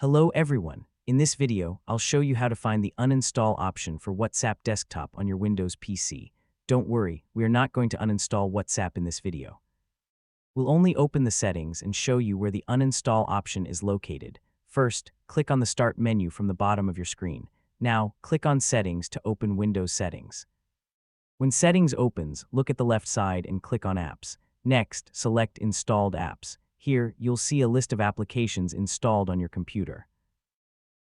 Hello everyone. In this video, I'll show you how to find the uninstall option for WhatsApp desktop on your Windows PC. Don't worry, we are not going to uninstall WhatsApp in this video. We'll only open the settings and show you where the uninstall option is located. First, click on the Start menu from the bottom of your screen. Now, click on Settings to open Windows Settings. When Settings opens, look at the left side and click on Apps. Next, select Installed Apps. Here, you'll see a list of applications installed on your computer.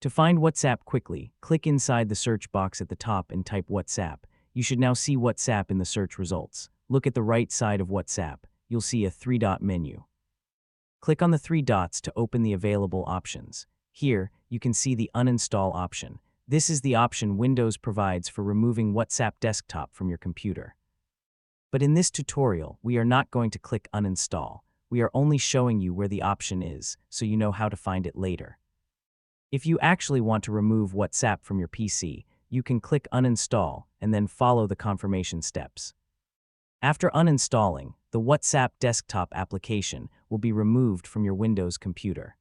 To find WhatsApp quickly, click inside the search box at the top and type WhatsApp. You should now see WhatsApp in the search results. Look at the right side of WhatsApp. You'll see a three-dot menu. Click on the three dots to open the available options. Here, you can see the Uninstall option. This is the option Windows provides for removing WhatsApp desktop from your computer. But in this tutorial, we are not going to click Uninstall. We are only showing you where the option is, so you know how to find it later. If you actually want to remove WhatsApp from your PC, you can click Uninstall and then follow the confirmation steps. After uninstalling, the WhatsApp desktop application will be removed from your Windows computer.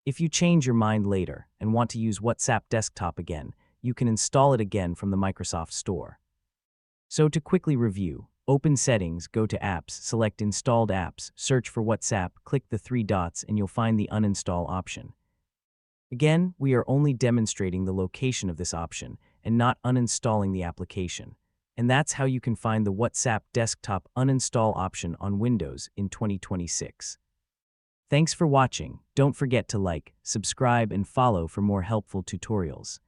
If you change your mind later and want to use WhatsApp desktop again, you can install it again from the Microsoft Store. So to quickly review, open Settings, go to Apps, select Installed Apps, search for WhatsApp, click the three dots, and you'll find the Uninstall option. Again, we are only demonstrating the location of this option and not uninstalling the application. And that's how you can find the WhatsApp desktop uninstall option on Windows in 2026. Thanks for watching. Don't forget to like, subscribe, and follow for more helpful tutorials.